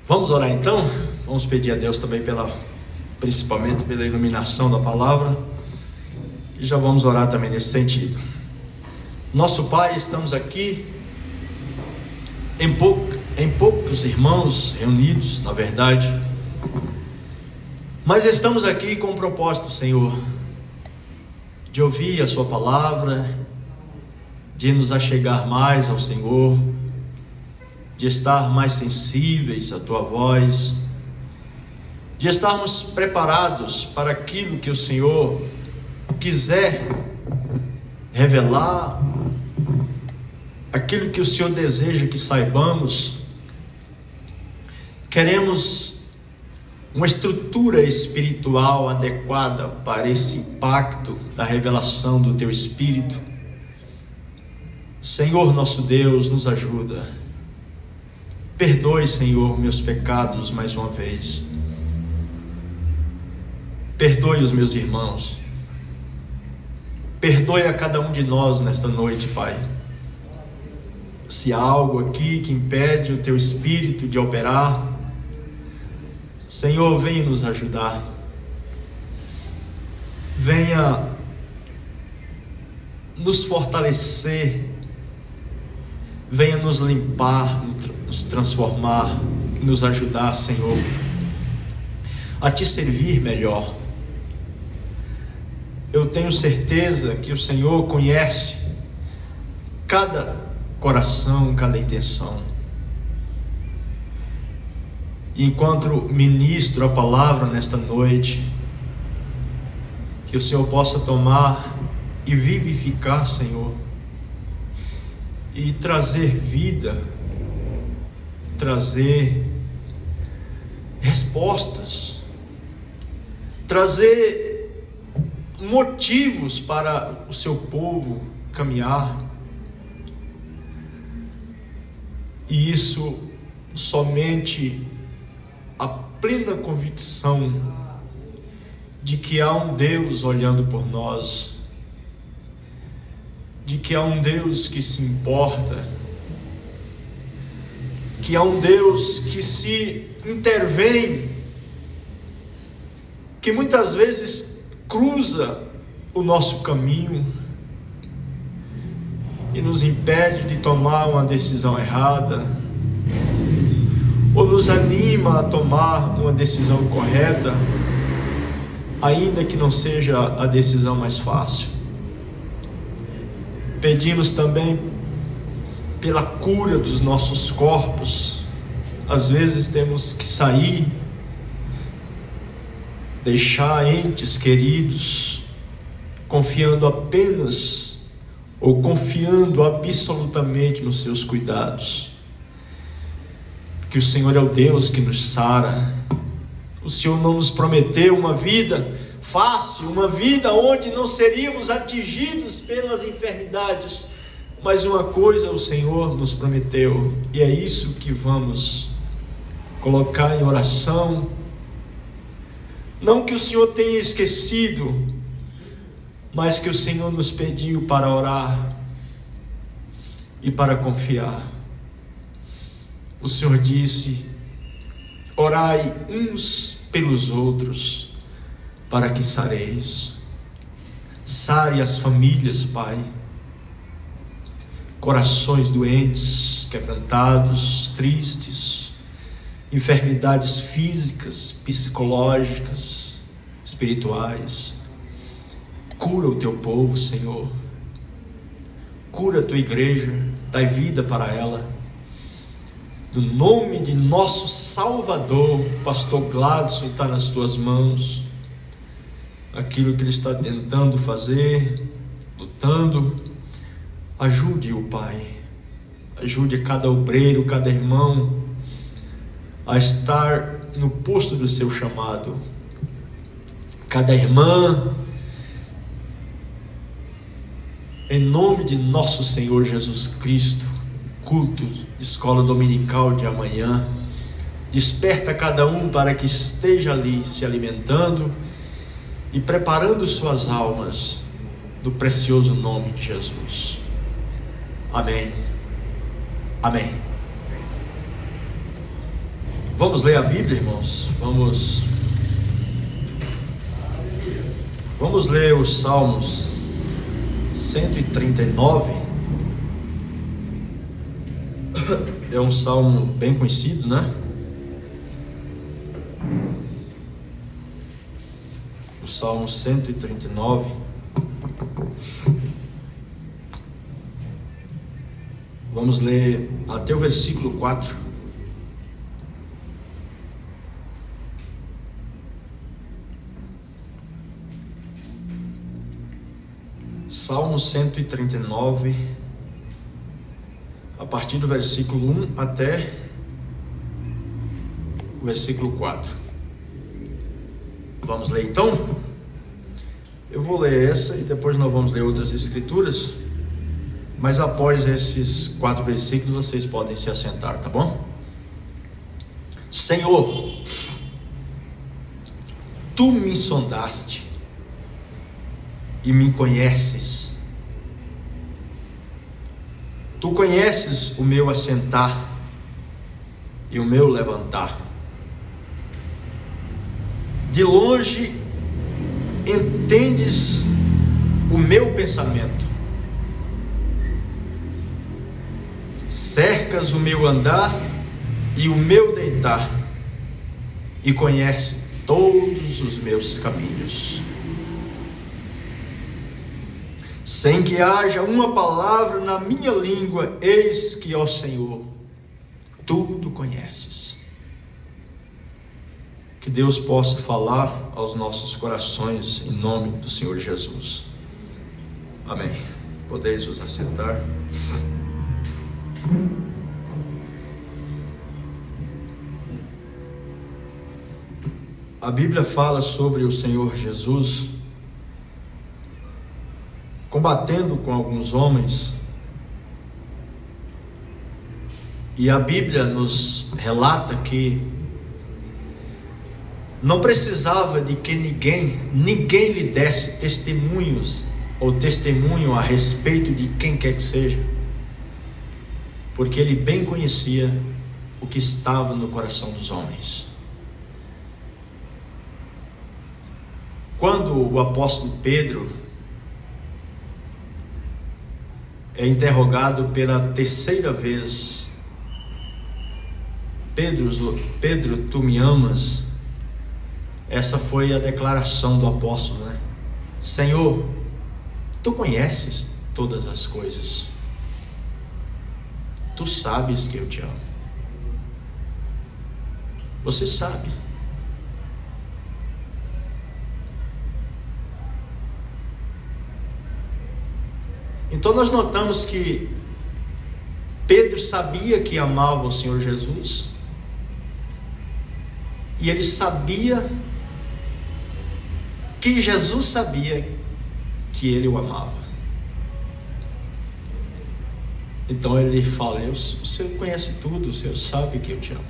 Vamos orar então? Vamos pedir a Deus também principalmente pela iluminação da palavra, e já vamos orar também nesse sentido. Nosso Pai, estamos aqui em poucos irmãos reunidos, na verdade, mas estamos aqui com o propósito, Senhor, de ouvir a Sua palavra, de nos achegar mais ao Senhor, de estar mais sensíveis à Tua voz, de estarmos preparados para aquilo que o Senhor quiser revelar, aquilo que o Senhor deseja que saibamos. Queremos uma estrutura espiritual adequada para esse impacto da revelação do Teu Espírito. Senhor nosso Deus, nos ajuda. Perdoe, Senhor, meus pecados mais uma vez. Perdoe os meus irmãos. Perdoe a cada um de nós nesta noite, Pai. Se há algo aqui que impede o Teu Espírito de operar, Senhor, venha nos ajudar. Venha nos fortalecer. Venha nos limpar, nos transformar, nos ajudar, Senhor, a Te servir melhor. Eu tenho certeza que o Senhor conhece cada coração, cada intenção. E enquanto ministro a palavra nesta noite, que o Senhor possa tomar e vivificar, Senhor, e trazer vida, trazer respostas, trazer motivos para o Seu povo caminhar. E isso somente a plena convicção de que há um Deus olhando por nós, de que há um Deus que se importa, que há um Deus que se intervém, que muitas vezes cruza o nosso caminho e nos impede de tomar uma decisão errada, ou nos anima a tomar uma decisão correta, ainda que não seja a decisão mais fácil. Pedimos também pela cura dos nossos corpos. Às vezes temos que sair, deixar entes queridos, confiando apenas ou confiando absolutamente nos Seus cuidados, porque o Senhor é o Deus que nos sara. O Senhor não nos prometeu uma vida fácil, uma vida onde não seríamos atingidos pelas enfermidades, mas uma coisa o Senhor nos prometeu, e é isso que vamos colocar em oração. Não que o Senhor tenha esquecido, mas que o Senhor nos pediu para orar e para confiar. O Senhor disse: orai uns pelos outros, para que sareis. Sare as famílias, Pai. Corações doentes, quebrantados, tristes, enfermidades físicas, psicológicas, espirituais. Cura o Teu povo, Senhor. Cura a Tua igreja, dai vida para ela. No nome de nosso Salvador, o pastor Gladson está nas Tuas mãos. Aquilo que ele está tentando fazer, lutando, ajude-o, Pai. Ajude cada obreiro, cada irmão a estar no posto do seu chamado. Cada irmã, em nome de nosso Senhor Jesus Cristo, culto de escola dominical de amanhã, desperta cada um para que esteja ali se alimentando e preparando suas almas no precioso nome de Jesus. Amém. Amém. Vamos ler a Bíblia, irmãos? Vamos ler os Salmos 139. É um salmo bem conhecido, né? O Salmo 139. Vamos ler até o versículo 4. Salmo 139, a partir do versículo 1 até o versículo 4. Vamos ler então? Eu vou ler essa e depois nós vamos ler outras escrituras, mas após esses 4 versículos vocês podem se assentar, tá bom? Senhor, Tu me sondaste e me conheces. Tu conheces o meu assentar e o meu levantar. De longe entendes o meu pensamento. Cercas o meu andar e o meu deitar, e conheces todos os meus caminhos. Sem que haja uma palavra na minha língua, eis que, ó Senhor, tudo conheces. Que Deus possa falar aos nossos corações, em nome do Senhor Jesus. Amém. Podeis vos assentar. A Bíblia fala sobre o Senhor Jesus combatendo com alguns homens, e a Bíblia nos relata que não precisava de que ninguém lhe desse testemunhos ou testemunho a respeito de quem quer que seja, porque ele bem conhecia o que estava no coração dos homens. Quando o apóstolo Pedro é interrogado pela terceira vez, Pedro, tu me amas? Essa foi a declaração do apóstolo, né? Senhor, tu conheces todas as coisas, tu sabes que eu te amo. Você sabe. Então nós notamos que Pedro sabia que amava o Senhor Jesus, e ele sabia que Jesus sabia que ele o amava. Então ele fala: o Senhor conhece tudo, o Senhor sabe que eu te amo.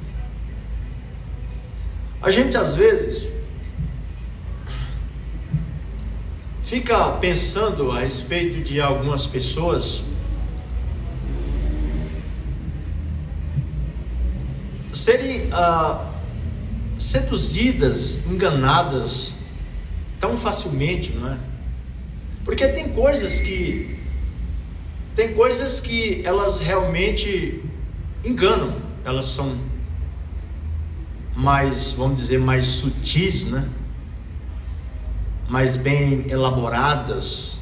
A gente às vezes fica pensando a respeito de algumas pessoas serem seduzidas, enganadas tão facilmente, não é? Porque tem coisas que elas realmente enganam, elas são mais, vamos dizer, mais sutis, né? Mais bem elaboradas,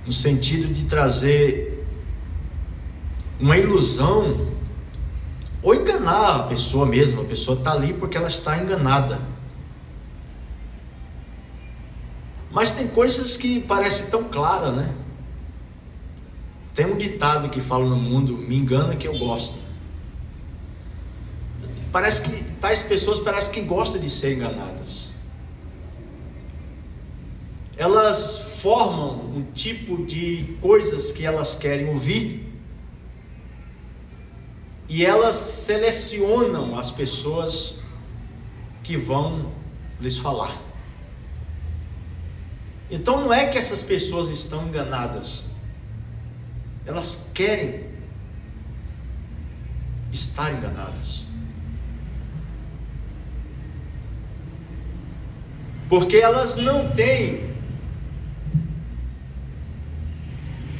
no sentido de trazer uma ilusão, ou enganar a pessoa mesmo. A pessoa está ali porque ela está enganada. Mas tem coisas que parecem tão claras, né? Tem um ditado que fala no mundo: me engana que eu gosto. Parece que tais pessoas parecem que gostam de ser enganadas. Elas formam um tipo de coisas que elas querem ouvir, e elas selecionam as pessoas que vão lhes falar. Então não é que essas pessoas estão enganadas, elas querem estar enganadas. porque elas não têm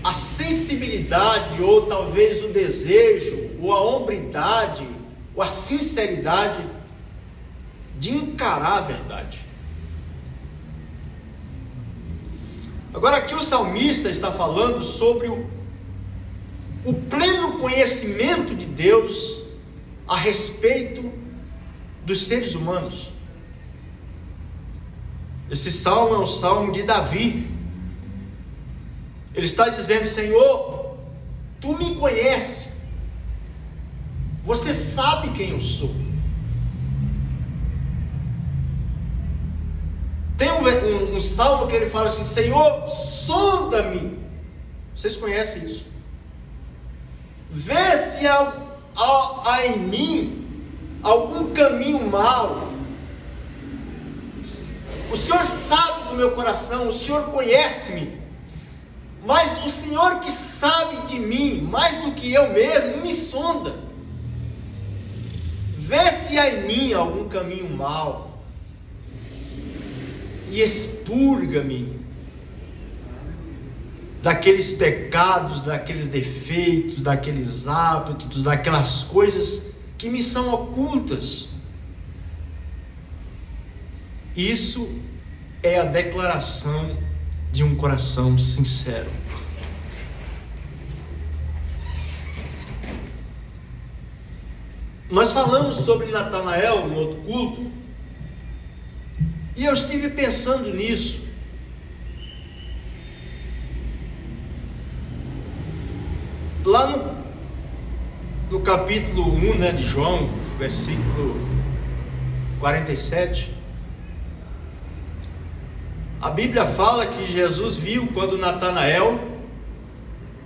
a sensibilidade, ou talvez o desejo, ou a hombridade, ou a sinceridade de encarar a verdade. Agora aqui o salmista está falando sobre o pleno conhecimento de Deus a respeito dos seres humanos. Esse salmo é um salmo de Davi. Ele está dizendo: Senhor, Tu me conheces, Você sabe quem eu sou. Tem um salmo que ele fala assim: Senhor, sonda-me. Vocês conhecem isso? Vê se há em mim algum caminho mau. O Senhor sabe do meu coração, o Senhor conhece-me, mas o Senhor que sabe de mim mais do que eu mesmo, me sonda. Vê se há em mim algum caminho mau e expurga-me daqueles pecados, daqueles defeitos, daqueles hábitos, daquelas coisas que me são ocultas. Isso é a declaração de um coração sincero. Nós falamos sobre Natanael no outro culto, e eu estive pensando nisso. Lá no capítulo 1, de João, versículo 47, a Bíblia fala que Jesus viu quando Natanael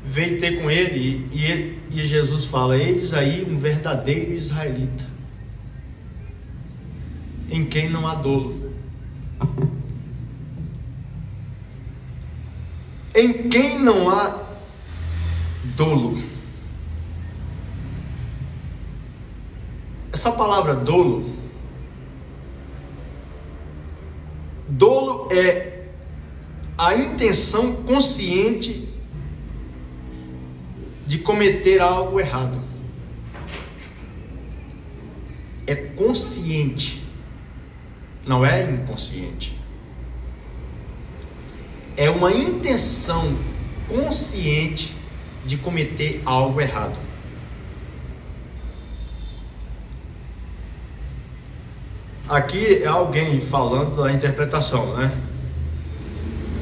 veio ter com ele, e Jesus fala: eis aí um verdadeiro israelita, em quem não há dolo. Em quem não há dolo. Essa palavra dolo é a intenção consciente de cometer algo errado. É consciente, não é inconsciente. É uma intenção consciente de cometer algo errado. Aqui é alguém falando da interpretação,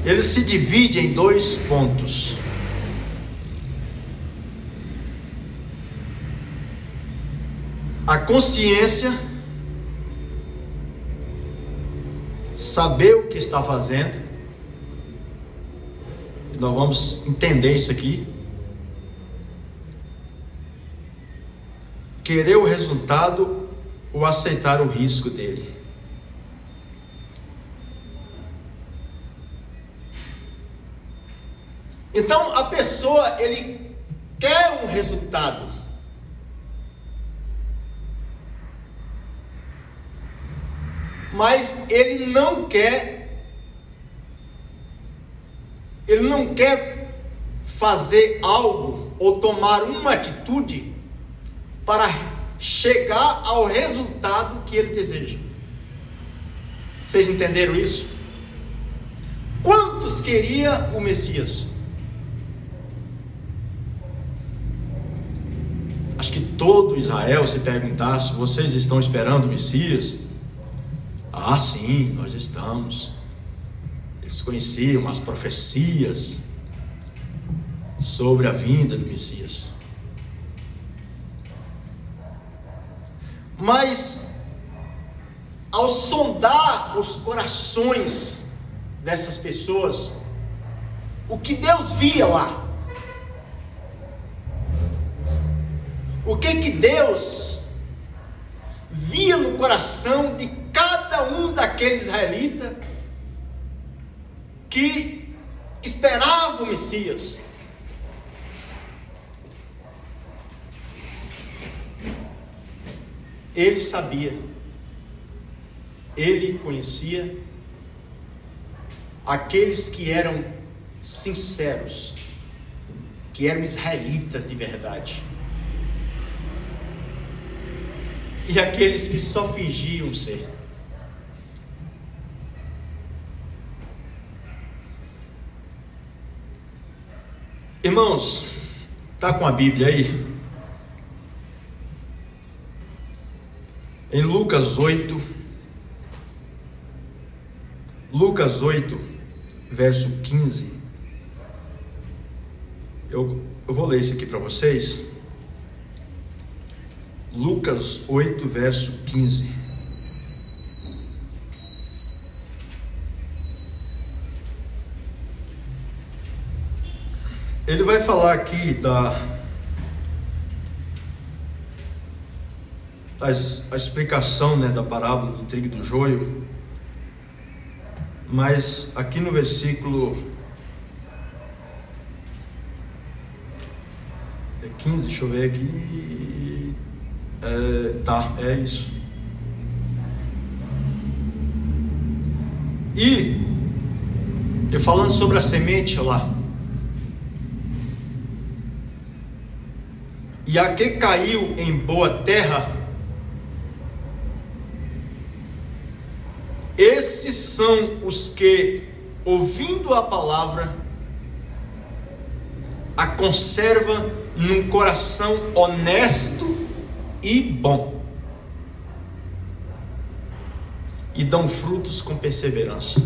Ele se divide em 2 pontos. A consciência, saber o que está fazendo, e nós vamos entender isso aqui. Querer o resultado ou aceitar o risco dele. Então a pessoa, ele quer um resultado, mas ele não quer fazer algo ou tomar uma atitude para chegar ao resultado que ele deseja. Vocês entenderam isso? Quantos queria o Messias? Acho que todo Israel, se perguntasse: vocês estão esperando o Messias? Ah, sim, nós estamos. Eles conheciam as profecias sobre a vinda do Messias. Mas, ao sondar os corações dessas pessoas, o que Deus via lá? O que Deus via no coração de cada um daqueles israelitas que esperava o Messias? Ele sabia, ele conhecia aqueles que eram sinceros, que eram israelitas de verdade, e aqueles que só fingiam ser. Irmãos, está com a Bíblia aí? Em Lucas 8, verso 15. Eu vou ler isso aqui para vocês. Lucas 8, verso 15. Ele vai falar aqui a explicação, né, da parábola do trigo e do joio, mas aqui no versículo 15, deixa eu ver aqui, é isso. E eu falando sobre a semente lá, e a que caiu em boa terra, esses são os que, ouvindo a palavra, a conservam num coração honesto e bom, e dão frutos com perseverança.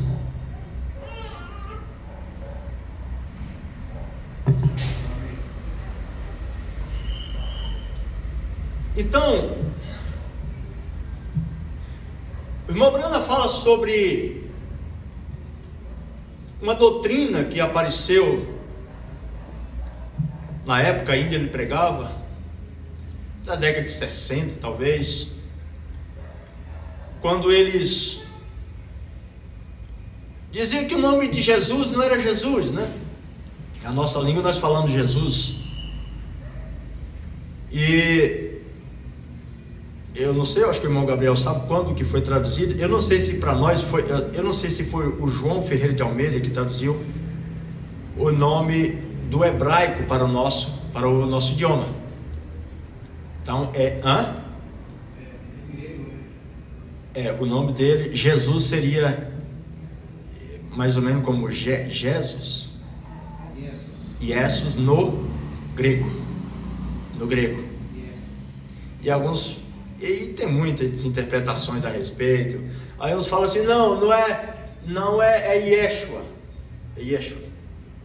Então, o irmão Branda fala sobre uma doutrina que apareceu na época ainda ele pregava, na década de 60 talvez, quando eles diziam que o nome de Jesus não era Jesus, né? Na nossa língua nós falamos Jesus, e eu não sei, eu acho que o irmão Gabriel sabe quando que foi traduzido. Eu não sei se para nós foi, eu não sei se foi o João Ferreira de Almeida que traduziu o nome do hebraico para o nosso idioma. Então o nome dele, Jesus, seria mais ou menos como Jesus, no grego. E tem muitas interpretações a respeito. Aí uns falam assim, não é Yeshua. É Yeshua.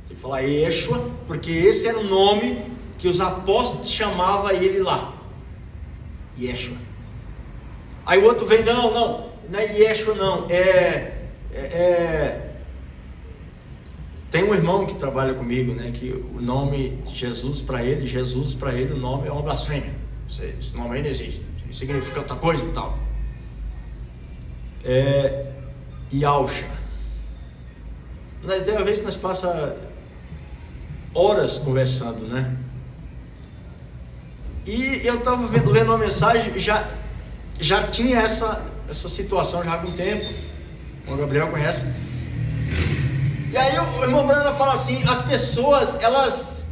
Tem que falar Yeshua, porque esse era o nome que os apóstolos chamavam ele lá. Yeshua. Aí o outro vem, não é Yeshua não, tem um irmão que trabalha comigo, né, que o nome de Jesus para ele, o nome é uma blasfêmia. Esse nome aí não existe. Significa outra coisa e tal. Yahusha. Mas tem uma vez que nós passa horas conversando, né? E eu estava lendo uma mensagem, já tinha essa situação já há algum tempo. O Gabriel conhece. E aí o irmão Branda fala assim, as pessoas, elas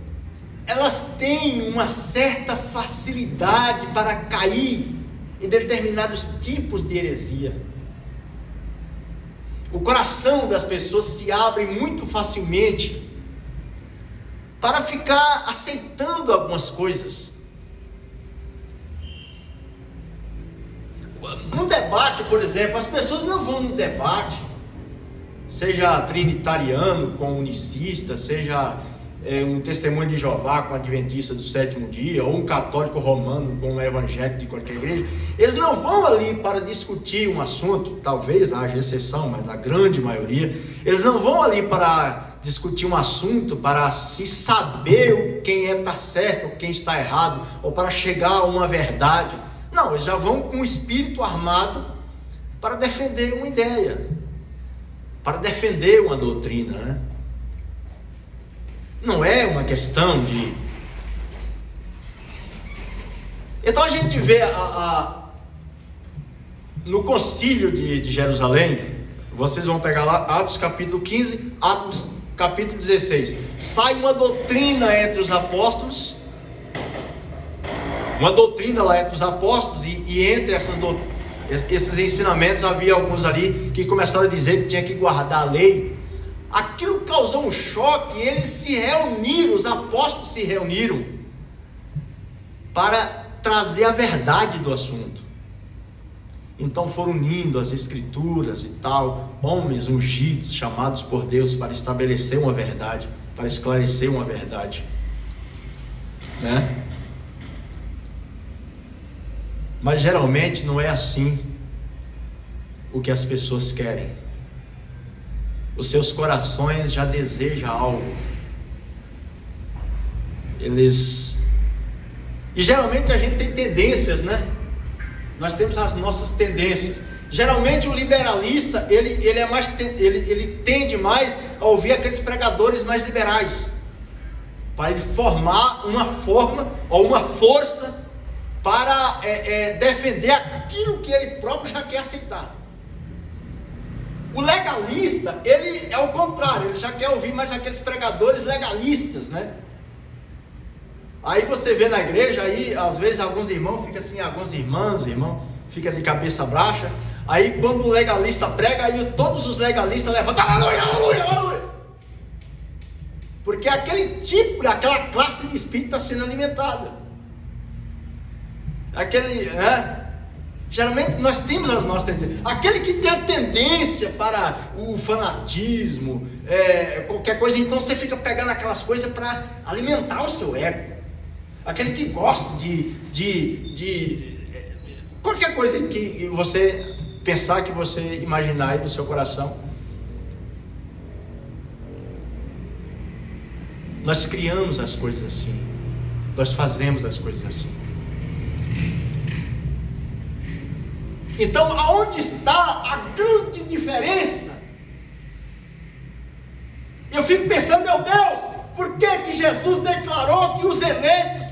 têm uma certa facilidade para cair em determinados tipos de heresia. O coração das pessoas se abre muito facilmente para ficar aceitando algumas coisas. No debate, por exemplo, as pessoas não vão no debate, seja trinitariano com unicista, seja um testemunho de Jeová com adventista do sétimo dia, ou um católico romano com um evangélico de qualquer igreja. Eles não vão ali para discutir um assunto, talvez haja exceção, mas na grande maioria, eles não vão ali para discutir um assunto, para se saber quem está certo, quem está errado, ou para chegar a uma verdade. Não, eles já vão com o espírito armado para defender uma ideia, para defender uma doutrina, né? Não é uma questão de... Então a gente vê no concílio de Jerusalém, Vocês vão pegar lá Atos capítulo 15, Atos capítulo 16. Sai uma doutrina entre os apóstolos, uma doutrina lá entre os apóstolos, e entre esses ensinamentos havia alguns ali que começaram a dizer que tinha que guardar a lei. Aquilo causou um choque. Eles se reuniram, os apóstolos se reuniram para trazer a verdade do assunto. Então foram unindo as escrituras e tal, homens ungidos, chamados por Deus para estabelecer uma verdade, para esclarecer uma verdade, né? Mas geralmente não é assim o que as pessoas querem. Os seus corações já desejam algo. E geralmente a gente tem tendências, né? Nós temos as nossas tendências. Geralmente o liberalista, ele tende mais a ouvir aqueles pregadores mais liberais, para ele formar uma forma ou uma força para defender aquilo que ele próprio já quer aceitar. O legalista, ele é o contrário, ele já quer ouvir mais aqueles pregadores legalistas, né? Aí você vê na igreja, aí às vezes alguns irmãos ficam assim, alguns irmãos ficam de cabeça baixa. Aí quando o legalista prega, aí todos os legalistas levantam, aleluia, aleluia, aleluia. Porque aquela classe de espírito está sendo alimentada. Geralmente nós temos as nossas tendências. Aquele que tem a tendência para o fanatismo, qualquer coisa, então você fica pegando aquelas coisas para alimentar o seu ego. Aquele que gosta de qualquer coisa que você pensar, que você imaginar aí no seu coração. Nós criamos as coisas assim, nós fazemos as coisas assim. Então, aonde está a grande diferença? Eu fico pensando, meu Deus, por que Jesus declarou que os eleitos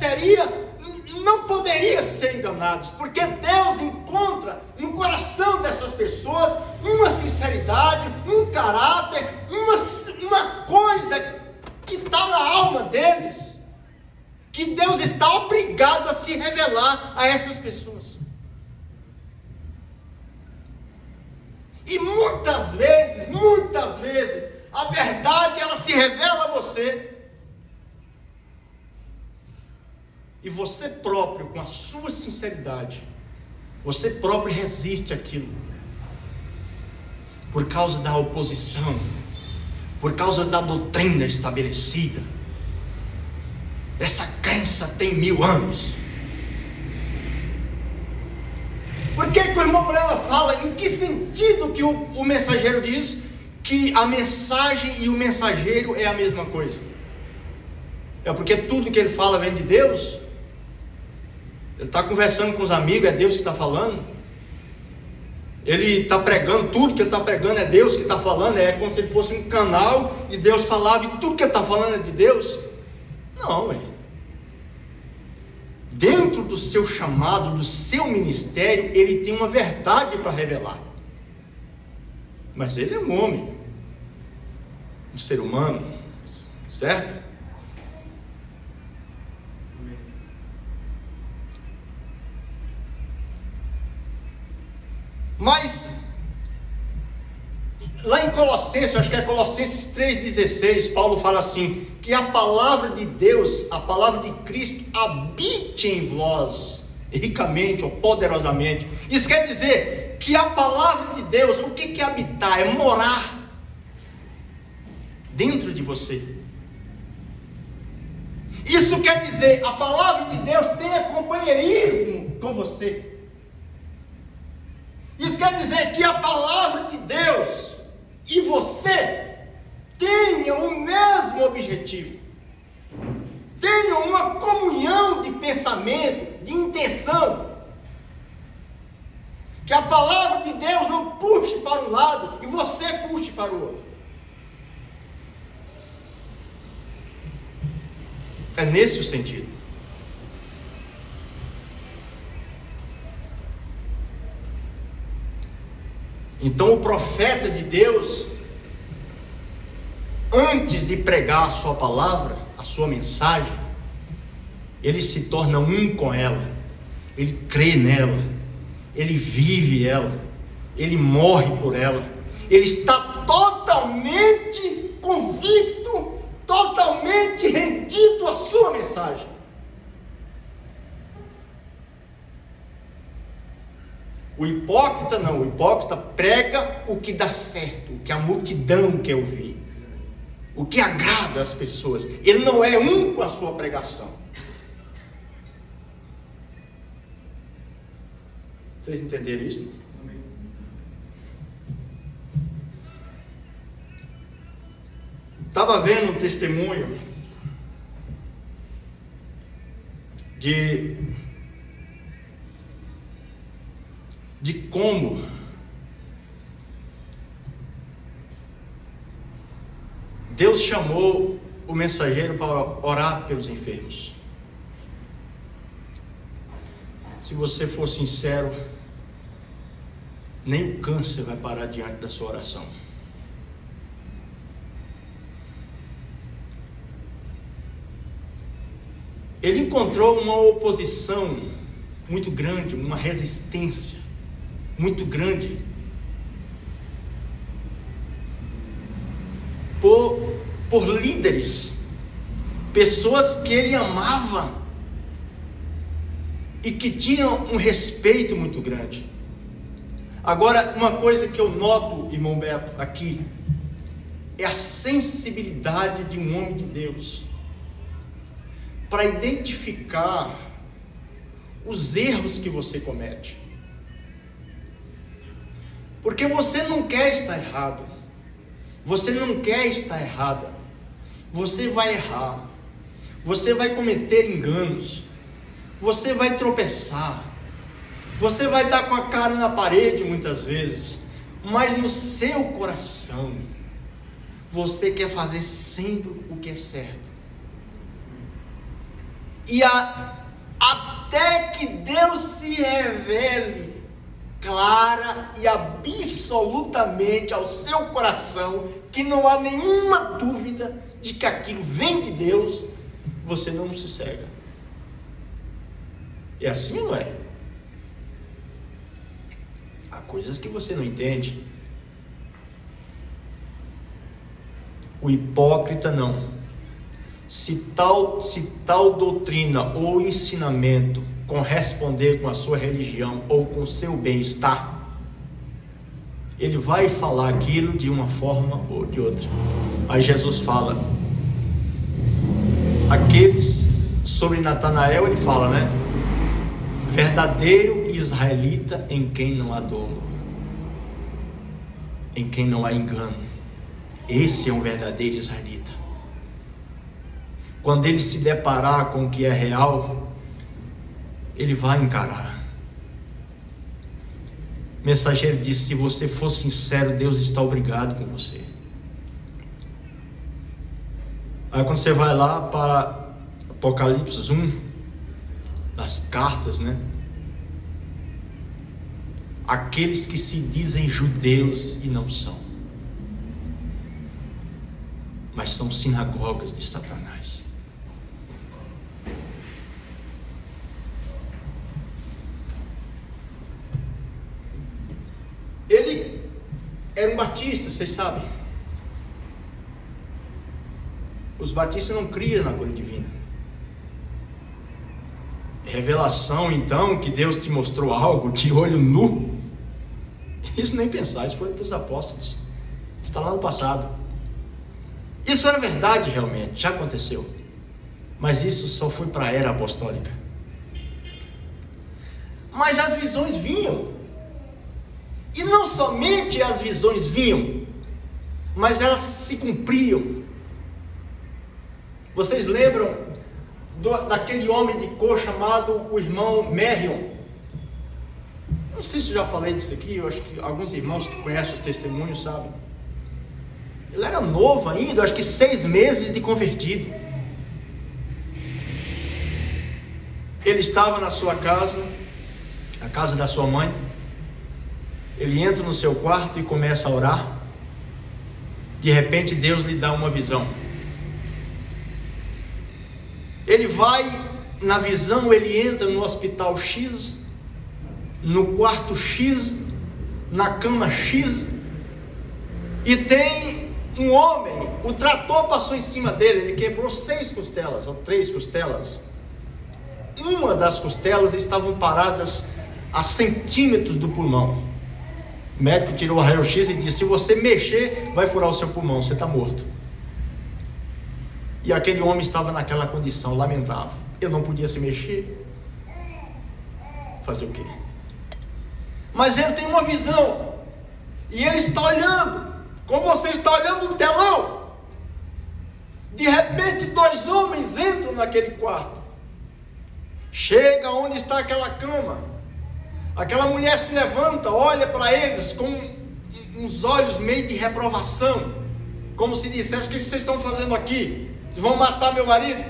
não poderiam ser enganados? Porque Deus encontra no coração dessas pessoas uma sinceridade, um caráter, uma coisa que está na alma deles, que Deus está obrigado a se revelar a essas pessoas. E muitas vezes, a verdade ela se revela a você. E você próprio, com a sua sinceridade, você próprio resiste àquilo. Por causa da oposição, por causa da doutrina estabelecida. Essa crença tem 1000 anos. Por que o irmão Brela fala, em que sentido que o mensageiro diz que a mensagem e o mensageiro é a mesma coisa? É porque tudo que ele fala vem de Deus? Ele está conversando com os amigos, é Deus que está falando? Ele está pregando, tudo que ele está pregando é Deus que está falando? É como se ele fosse um canal e Deus falava e tudo que ele está falando é de Deus? Não, dentro do seu chamado, do seu ministério, ele tem uma verdade para revelar. Mas ele é um homem, um ser humano, certo? Mas lá em Colossenses, acho que é Colossenses 3,16, Paulo fala assim, que a palavra de Deus, a palavra de Cristo habite em vós, ricamente ou poderosamente. Isso quer dizer que a palavra de Deus, o que é habitar? É morar dentro de você. Isso quer dizer, a palavra de Deus tenha companheirismo com você. Isso quer dizer que a palavra de Deus e você tenham o mesmo objetivo, tenham uma comunhão de pensamento, de intenção, que a palavra de Deus não puxe para um lado e você puxe para o outro. É nesse o sentido. Então o profeta de Deus, antes de pregar a sua palavra, a sua mensagem, ele se torna um com ela, ele crê nela, ele vive ela, ele morre por ela, ele está totalmente convicto, totalmente rendido à sua mensagem. O hipócrita não, o hipócrita prega o que dá certo, o que a multidão quer ouvir, o que agrada as pessoas. Ele não é um com a sua pregação. Vocês entenderam isso? Estava vendo um testemunho de como Deus chamou o mensageiro para orar pelos enfermos. Se você for sincero, nem o câncer vai parar diante da sua oração. Ele encontrou uma oposição muito grande, uma resistência muito grande por líderes, pessoas que ele amava e que tinham um respeito muito grande. Agora, uma coisa que eu noto, irmão Beto, aqui, é a sensibilidade de um homem de Deus para identificar os erros que você comete. Porque você não quer estar errado, você não quer estar errada, você vai errar, você vai cometer enganos, você vai tropeçar, você vai dar com a cara na parede muitas vezes, mas no seu coração, você quer fazer sempre o que é certo. E até que Deus se revele clara e absolutamente ao seu coração, que não há nenhuma dúvida de que aquilo vem de Deus, você não se cega. É assim ou não é? Há coisas que você não entende. O hipócrita não. Se tal doutrina ou ensinamento corresponder com a sua religião ou com o seu bem-estar, ele vai falar aquilo de uma forma ou de outra. Aí Jesus fala, aqueles, sobre Natanael ele fala, né? Verdadeiro israelita em quem não há dolo, em quem não há engano. Esse é um verdadeiro israelita. Quando ele se deparar com o que é real, ele vai encarar. O mensageiro disse, se você for sincero, Deus está obrigado com você. Aí quando você vai lá para Apocalipse 1, das cartas, né? Aqueles que se dizem judeus e não são, mas são sinagogas de Satanás. Ele era um batista, vocês sabem. Os batistas não criam na cura divina. Revelação, então, que Deus te mostrou algo de olho nu, isso nem pensar, isso foi para os apóstolos, está lá no passado. Isso era verdade realmente, já aconteceu, mas isso só foi para a era apostólica. Mas as visões vinham, e não somente as visões vinham, mas elas se cumpriam. Vocês lembram daquele homem de cor chamado o irmão Merrion? Não sei se eu já falei disso aqui, eu acho que alguns irmãos que conhecem os testemunhos sabem. Ele era novo ainda, acho que 6 meses de convertido. Ele estava na sua casa, a casa da sua mãe, Ele entra no seu quarto e começa a orar. De repente Deus lhe dá uma visão. Ele vai, na visão ele entra no hospital X, no quarto X, na cama X, e tem um homem, o trator passou em cima dele, ele quebrou 6 costelas, ou 3 costelas. Uma das costelas estavam paradas a centímetros do pulmão. O médico tirou a raio-x e disse: se você mexer, vai furar o seu pulmão, você está morto. E aquele homem estava naquela condição lamentável. Eu não podia se mexer. Fazer o quê? Mas ele tem uma visão, e ele está olhando, como você está olhando no telão. De repente 2 homens entram naquele quarto. Chega onde está aquela cama. Aquela mulher se levanta, olha para eles com uns olhos meio de reprovação, como se dissesse: o que vocês estão fazendo aqui? Vocês vão matar meu marido?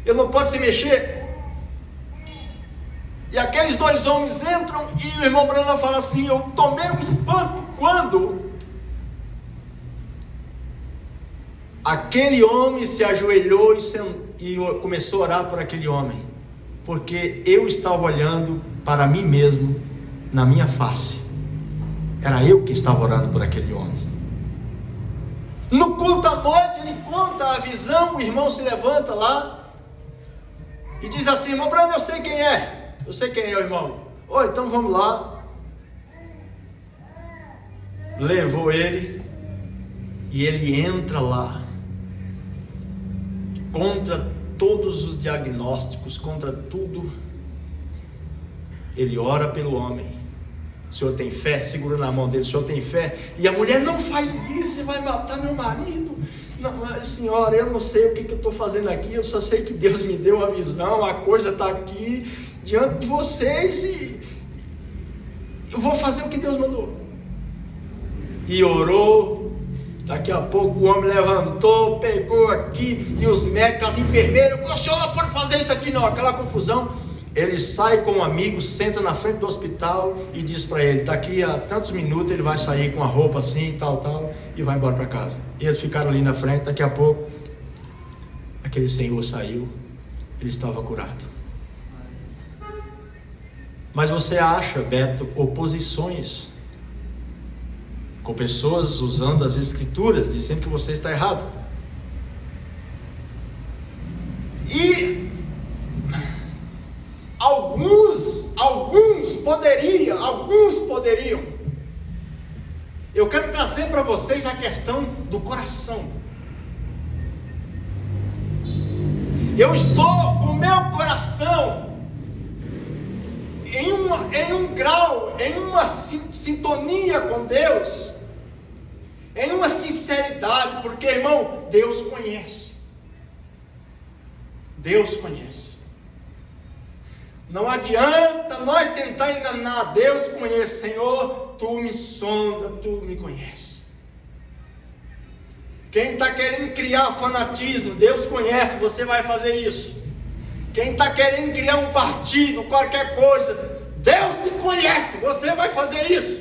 Ele não pode se mexer. E aqueles 2 homens entram, e o irmão Branham fala assim: eu tomei um espanto quando aquele homem se ajoelhou e começou a orar por aquele homem, porque eu estava olhando para mim mesmo na minha face. Era eu que estava orando por aquele homem. No culto à noite ele conta a visão. O irmão se levanta lá e diz assim: irmão Branham, eu sei quem é. Eu sei quem é o irmão. Então vamos lá. Levou ele, e ele entra lá, contra todos os diagnósticos, contra tudo. Ele ora pelo homem: o senhor tem fé? Segura na mão dele: o senhor tem fé? E a mulher: não faz isso, você vai matar meu marido. Não, senhora, eu não sei o que eu estou fazendo aqui, eu só sei que Deus me deu a visão, a coisa está aqui diante de vocês, e eu vou fazer o que Deus mandou. E orou. Daqui a pouco o homem levantou, pegou aqui, e os médicos, as enfermeiras: o senhor não pode fazer isso aqui não, aquela confusão. Ele sai com um amigo, senta na frente do hospital e diz para ele: daqui a tantos minutos ele vai sair com a roupa assim, tal, e vai embora para casa. E eles ficaram ali na frente. Daqui a pouco aquele senhor saiu, ele estava curado. Mas você acha, Beto, oposições com pessoas usando as escrituras, dizendo que você está errado. E alguns poderiam. Eu quero trazer para vocês a questão do coração. Eu estou com o meu coração em um grau, em uma sintonia com Deus, em uma sinceridade, porque, irmão, Deus conhece. Deus conhece. Não adianta nós tentar enganar. Deus conhece. Senhor, tu me sonda, tu me conhece. Quem está querendo criar fanatismo, Deus conhece, você vai fazer isso. Quem está querendo criar um partido, qualquer coisa, Deus te conhece, você vai fazer isso.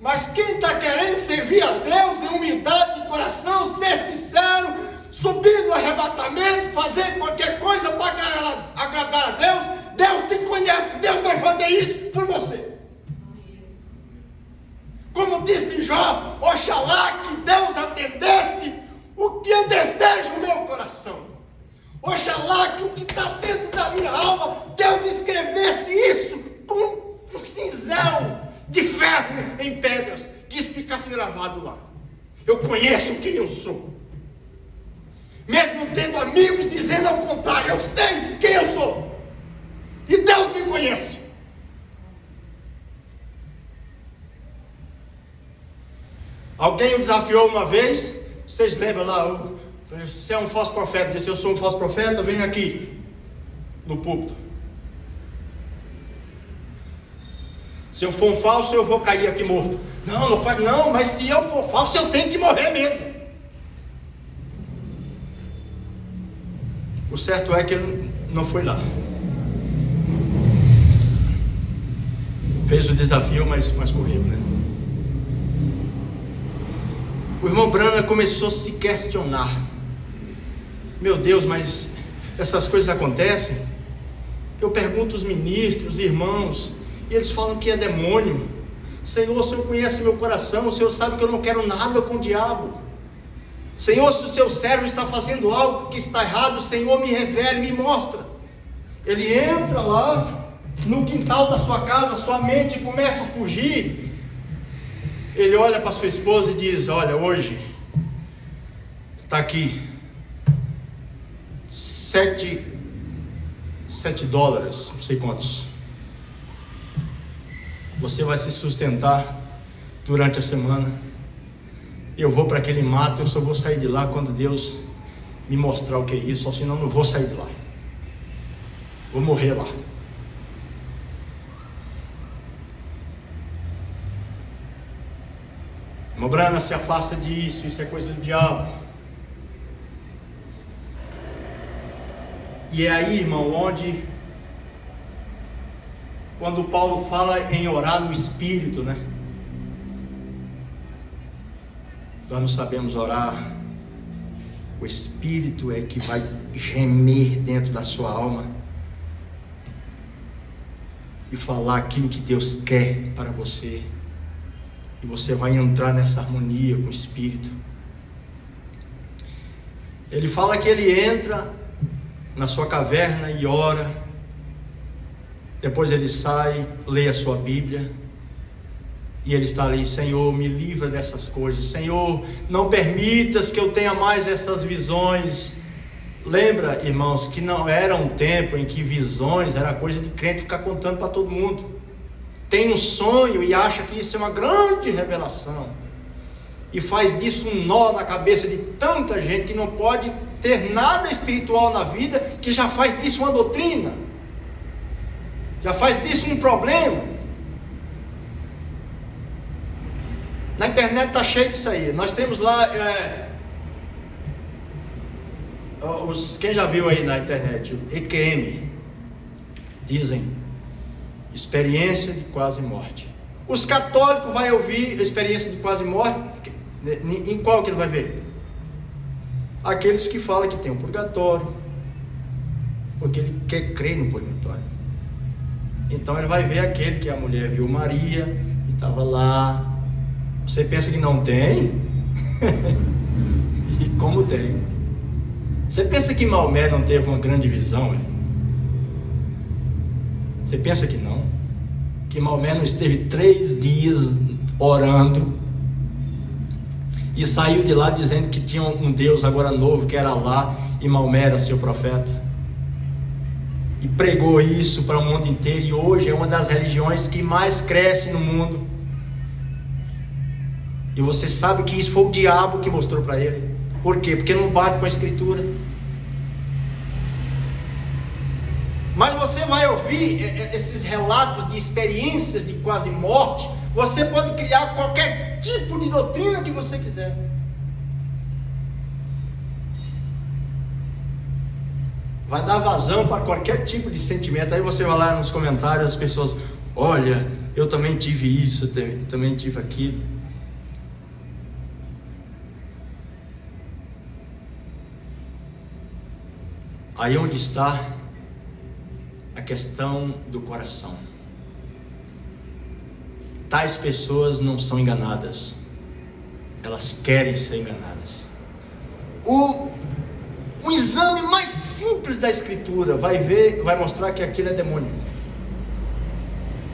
Mas quem está querendo servir a Deus em humildade de coração, ser sincero, subir no arrebatamento, fazer qualquer coisa para agradar a Deus, Deus te conhece, Deus vai fazer isso por você. Como disse Jó: oxalá que Deus atendesse o que eu desejo no meu coração. Oxalá que o que está dentro da minha alma, Deus escrevesse isso com um cinzel de ferro em pedras, que isso ficasse gravado lá. Eu conheço quem eu sou. Mesmo tendo amigos dizendo ao contrário, eu sei quem eu sou. E Deus me conhece. Alguém o desafiou uma vez, vocês lembram lá, você é um falso profeta, disse: eu sou um falso profeta, venho aqui no púlpito. Se eu for um falso, eu vou cair aqui morto. Não faz, não, mas se eu for falso, eu tenho que morrer mesmo. O certo é que ele não foi lá. Fez o desafio, mas correu, né? O irmão Branham começou a se questionar. Meu Deus, mas essas coisas acontecem? Eu pergunto aos ministros, irmãos, e eles falam que é demônio. Senhor, o Senhor conhece meu coração, o Senhor sabe que eu não quero nada com o diabo. Senhor, se o seu servo está fazendo algo que está errado, o Senhor me revele, me mostra. Ele entra lá no quintal da sua casa, sua mente começa a fugir. Ele olha para sua esposa e diz: olha, hoje está aqui $7, não sei quantos. Você vai se sustentar durante a semana. Eu vou para aquele mato, eu só vou sair de lá quando Deus me mostrar o que é isso, ou senão não vou sair de lá. Vou morrer lá. Irmão Branham, se afasta disso, isso é coisa do diabo. E é aí, irmão, quando Paulo fala em orar no Espírito, né? Nós não sabemos orar. O Espírito é que vai gemer dentro da sua alma e falar aquilo que Deus quer para você. E você vai entrar nessa harmonia com o Espírito. Ele fala que ele entra na sua caverna e ora. Depois ele sai, lê a sua Bíblia. E ele está ali: Senhor, me livra dessas coisas. Senhor, não permitas que eu tenha mais essas visões. Lembra, irmãos, que não era um tempo em que visões era coisa de crente ficar contando para todo mundo. Tem um sonho e acha que isso é uma grande revelação. E faz disso um nó na cabeça de tanta gente que não pode ter nada espiritual na vida, que já faz disso uma doutrina. Já faz disso um problema. Na internet está cheio disso aí. Nós temos lá, quem já viu aí na internet, o EQM, dizem, experiência de quase morte. Os católicos vão ouvir a experiência de quase morte, em qual que ele vai ver? Aqueles que falam que tem um purgatório, porque ele quer crer no purgatório. Então ele vai ver aquele que a mulher viu Maria e estava lá. Você pensa que não tem? E como tem? Você pensa que Maomé não teve uma grande visão? Você pensa que não? Que Maomé não esteve 3 dias orando e saiu de lá dizendo que tinha um Deus agora novo, que era Alá, e Maomé era seu profeta? E pregou isso para o mundo inteiro, e hoje é uma das religiões que mais cresce no mundo. E você sabe que isso foi o diabo que mostrou para ele. Por quê? Porque não bate com a Escritura. Mas você vai ouvir esses relatos de experiências de quase morte. Você pode criar qualquer tipo de doutrina que você quiser. Vai dar vazão para qualquer tipo de sentimento. Aí você vai lá nos comentários, as pessoas: olha, eu também tive isso, eu também tive aquilo. Aí onde está a questão do coração. Tais pessoas não são enganadas, elas querem ser enganadas. O exame mais simples da Escritura vai mostrar que aquilo é demônio.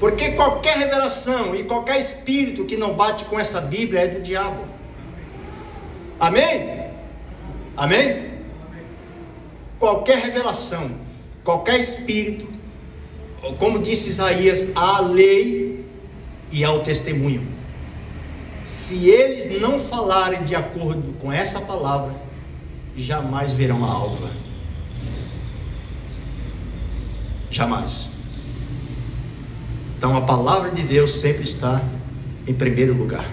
Porque qualquer revelação e qualquer espírito que não bate com essa Bíblia é do diabo. Amém? Amém? Qualquer revelação, qualquer espírito, como disse Isaías, há a lei e ao testemunho. Se eles não falarem de acordo com essa palavra, jamais verão a alva. Jamais. Então a palavra de Deus sempre está em primeiro lugar.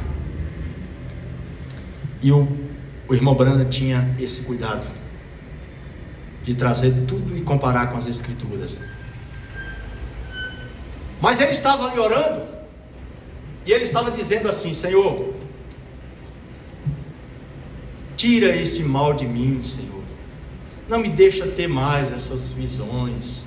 E o irmão Branham tinha esse cuidado de trazer tudo e comparar com as Escrituras. Mas ele estava ali orando, E ele estava dizendo assim: Senhor, tira esse mal de mim, Senhor. Não me deixa ter mais essas visões.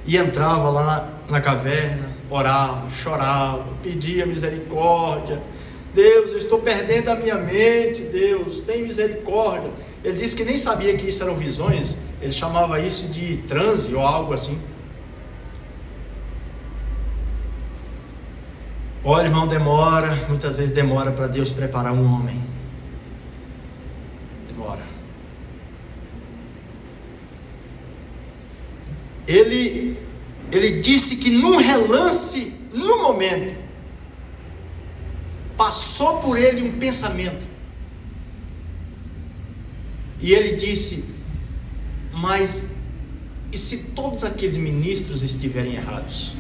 E entrava lá na caverna, orava, chorava, pedia misericórdia. Deus, eu estou perdendo a minha mente, Deus, tem misericórdia. Ele disse que nem sabia que isso eram visões, ele chamava isso de transe ou algo assim. Olha, irmão, muitas vezes demora para Deus preparar um homem. Demora. Ele disse que num relance, no momento, passou por ele um pensamento. E ele disse: mas e se todos aqueles ministros estiverem errados?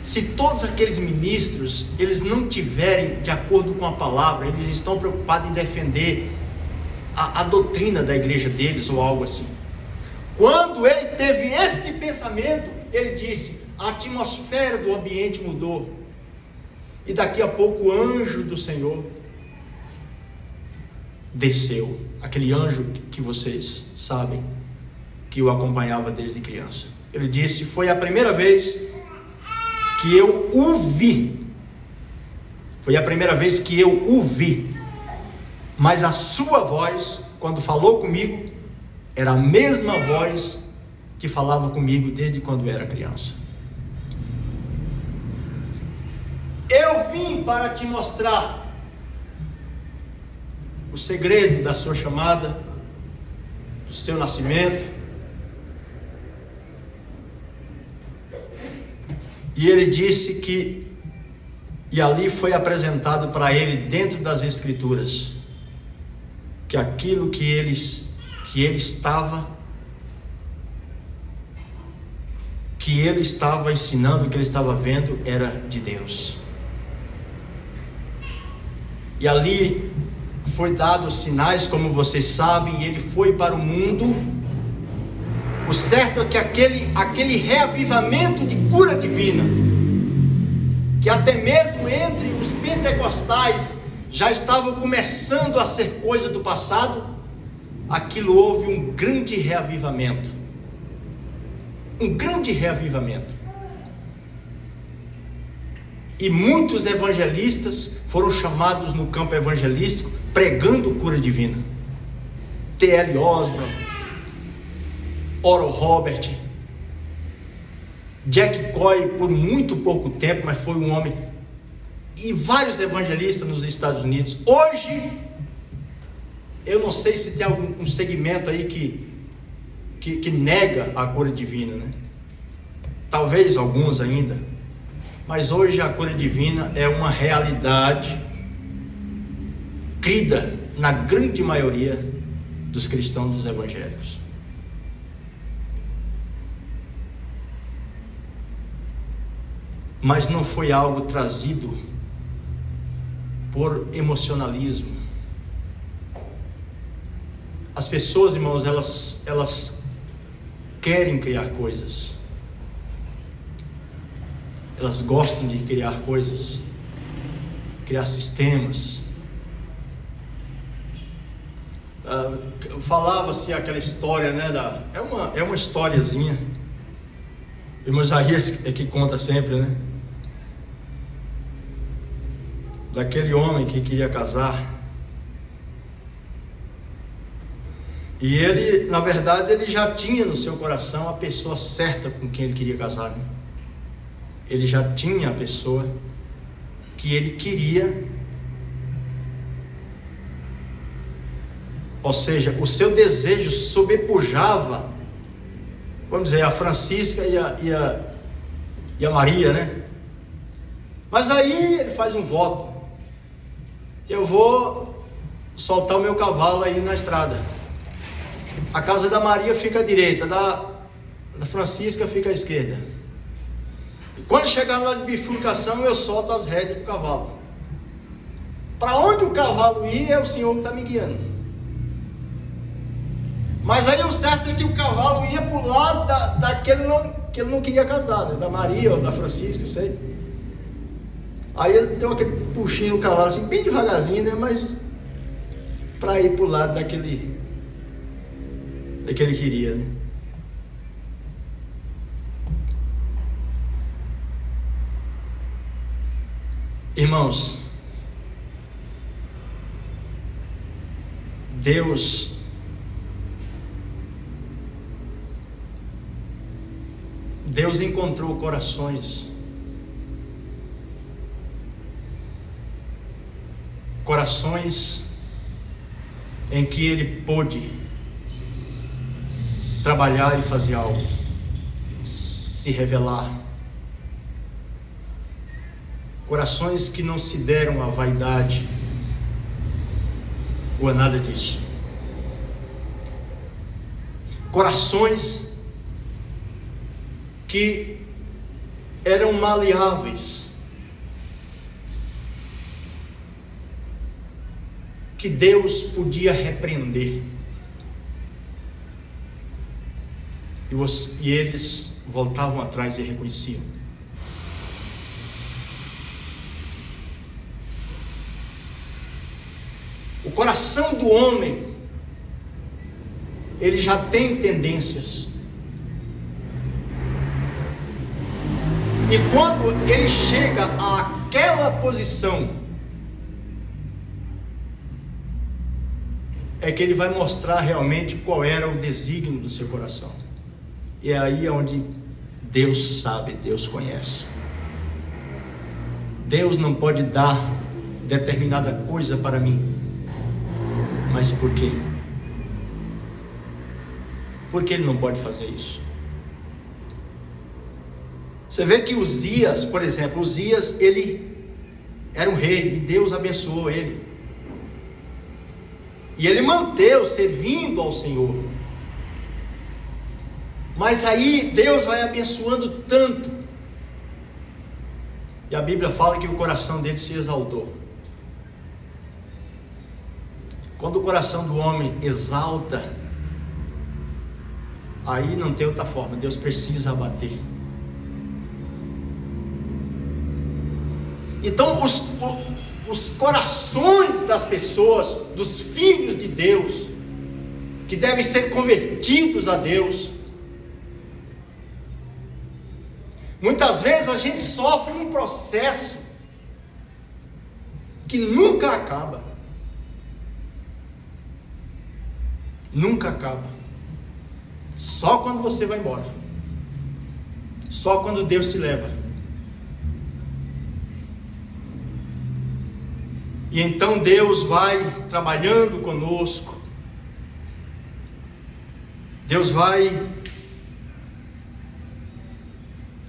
Se todos aqueles ministros, eles não tiverem de acordo com a palavra, eles estão preocupados em defender a doutrina da igreja deles ou algo assim. Quando ele teve esse pensamento, ele disse: a atmosfera do ambiente mudou. E daqui a pouco o anjo do Senhor desceu. Aquele anjo que vocês sabem, que o acompanhava desde criança. Ele disse: foi a primeira vez que eu o vi. Foi a primeira vez que eu o vi. Mas a sua voz, quando falou comigo, era a mesma voz que falava comigo desde quando eu era criança. Eu vim para te mostrar o segredo da sua chamada, do seu nascimento. E ele disse que, e ali foi apresentado para ele, dentro das Escrituras, que aquilo que ele estava ensinando, que ele estava vendo, era de Deus. E ali foi dado sinais, como vocês sabem, e ele foi para o mundo. O certo é que aquele reavivamento de cura divina, que até mesmo entre os pentecostais já estava começando a ser coisa do passado, aquilo houve um grande reavivamento. Um grande reavivamento. E muitos evangelistas foram chamados no campo evangelístico pregando cura divina. T.L. Osborne, Oral Robert, Jack Coy, por muito pouco tempo, mas foi um homem, e vários evangelistas nos Estados Unidos. Hoje, eu não sei se tem algum segmento aí que nega a cura divina, né? Talvez alguns ainda, mas hoje a cura divina é uma realidade crida na grande maioria dos cristãos dos evangélicos. Mas não foi algo trazido por emocionalismo. As pessoas, irmãos, elas querem criar coisas. Elas gostam de criar coisas, criar sistemas. Falava-se aquela história, né? É uma historiazinha. O irmão Isaías é que conta sempre, né? Daquele homem que queria casar. E ele, na verdade, ele já tinha no seu coração a pessoa certa com quem ele queria casar, né? Ele já tinha a pessoa que ele queria. Ou seja, o seu desejo sobrepujava, vamos dizer, a Francisca e a Maria, né? Mas aí ele faz um voto: eu vou soltar o meu cavalo aí na estrada. A casa da Maria fica à direita, da Francisca fica à esquerda. E quando chegar na bifurcação, eu solto as rédeas do cavalo. Para onde o cavalo ir, é o Senhor que está me guiando. Mas aí o certo é que o cavalo ia para o lado daquele que ele não queria casar, né? Da Maria ou da Francisca, sei. Aí ele deu aquele puxinho no cavalo, assim, bem devagarzinho, né? Mas para ir para o lado daquele que ele queria, né? Irmãos, Deus encontrou corações em que Ele pôde trabalhar e fazer algo, se revelar. Corações que não se deram à vaidade ou a nada disso. Corações que eram maleáveis, que Deus podia repreender, e eles voltavam atrás e reconheciam. O coração do homem, ele já tem tendências, e quando ele chega àquela posição, é que ele vai mostrar realmente qual era o desígnio do seu coração. E é aí onde Deus sabe, Deus conhece. Deus não pode dar determinada coisa para mim. Mas por quê? Por que ele não pode fazer isso? Você vê que Uzias, por exemplo, ele era um rei e Deus abençoou ele. E ele manteve servindo ao Senhor. Mas aí Deus vai abençoando tanto. E a Bíblia fala que o coração dele se exaltou. Quando o coração do homem exalta, aí não tem outra forma, Deus precisa abater. Então os corações das pessoas, dos filhos de Deus, que devem ser convertidos a Deus, muitas vezes a gente sofre um processo que nunca acaba. Nunca acaba. Só quando você vai embora. Só quando Deus se leva. E então Deus vai trabalhando conosco. Deus vai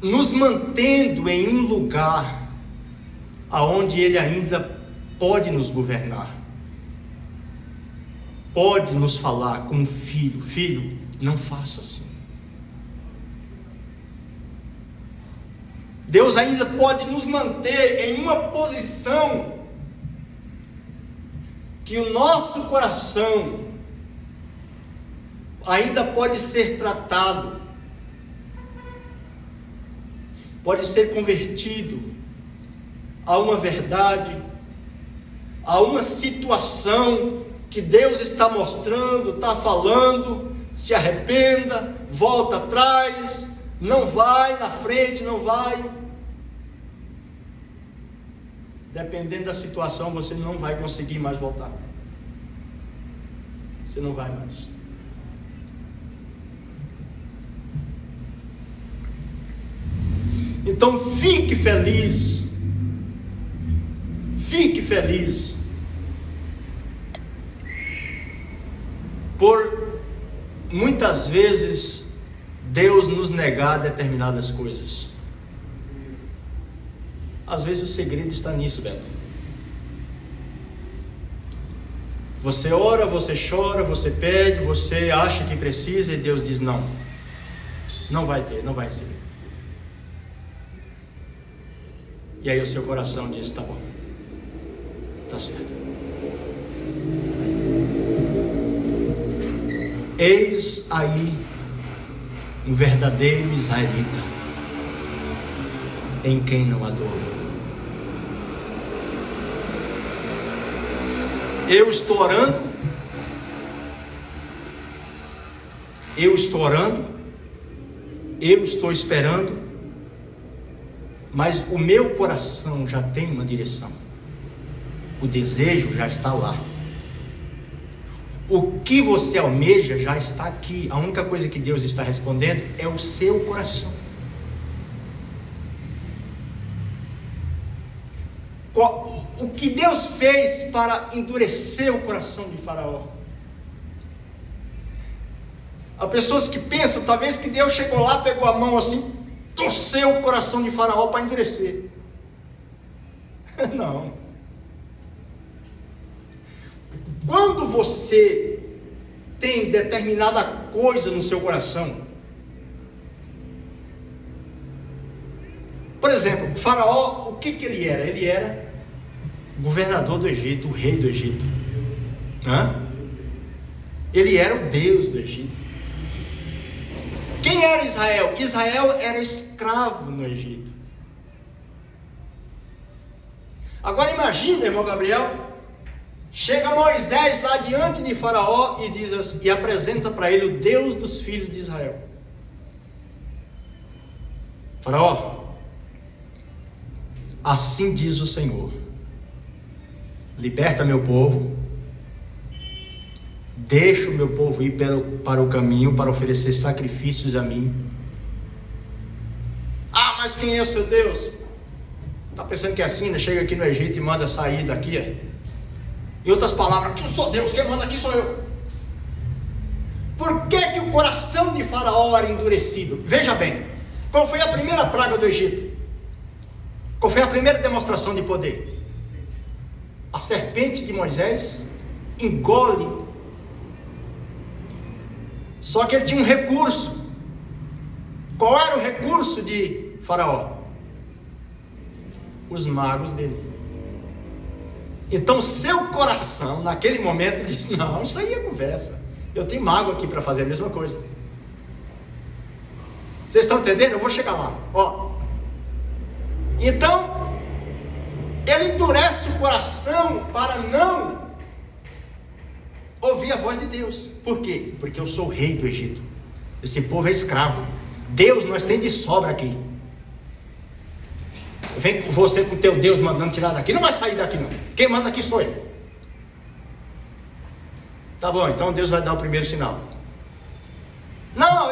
nos mantendo em um lugar aonde Ele ainda pode nos governar. Pode nos falar como filho: filho, não faça assim. Deus ainda pode nos manter em uma posição que o nosso coração ainda pode ser tratado, pode ser convertido a uma verdade, a uma situação que Deus está mostrando, está falando. Se arrependa, volta atrás, não vai na frente, não vai. Dependendo da situação, você não vai conseguir mais voltar. Você não vai mais. Então fique feliz. Fique feliz por muitas vezes Deus nos negar determinadas coisas. Às vezes o segredo está nisso, Beto. Você ora, você chora, você pede, você acha que precisa, e Deus diz não. Não vai ter, não vai receber. E aí o seu coração diz: tá bom, tá certo. Eis aí um verdadeiro israelita, em quem não há dor. Eu estou orando, eu estou esperando, mas o meu coração já tem uma direção, o desejo já está lá. O que você almeja já está aqui. A única coisa que Deus está respondendo é o seu coração. O que Deus fez para endurecer o coração de Faraó? Há pessoas que pensam, talvez, que Deus chegou lá, pegou a mão assim, torceu o coração de Faraó para endurecer. Não. Quando você tem determinada coisa no seu coração, por exemplo, Faraó, o que ele era? Ele era governador do Egito, o rei do Egito. Ele era o Deus do Egito. Quem era Israel? Israel era escravo no Egito. Agora imagina, irmão Gabriel, chega Moisés lá diante de Faraó e diz assim, e apresenta para ele o Deus dos filhos de Israel. Faraó, assim diz o Senhor: liberta meu povo, deixa o meu povo ir para o caminho para oferecer sacrifícios a mim. Ah, mas quem é o seu Deus? Está pensando que é assim, né? Chega aqui no Egito e manda sair daqui, Em outras palavras, aqui eu sou Deus, quem manda aqui sou eu. Por que o coração de Faraó era endurecido? Veja bem, qual foi a primeira praga do Egito? Qual foi a primeira demonstração de poder? A serpente de Moisés engole. Só que ele tinha um recurso. Qual era o recurso de Faraó? Os magos dele. Então seu coração, naquele momento, ele disse: não, isso aí é conversa, eu tenho mago aqui para fazer a mesma coisa. Vocês estão entendendo? Eu vou chegar lá. Então ele endurece o coração para não ouvir a voz de Deus. Por quê? Porque eu sou o rei do Egito, esse povo é escravo. Deus nós tem de sobra aqui. Vem você com teu Deus mandando tirar daqui, não vai sair daqui não. Quem manda aqui sou eu. Tá bom, então Deus vai dar o primeiro sinal. Não,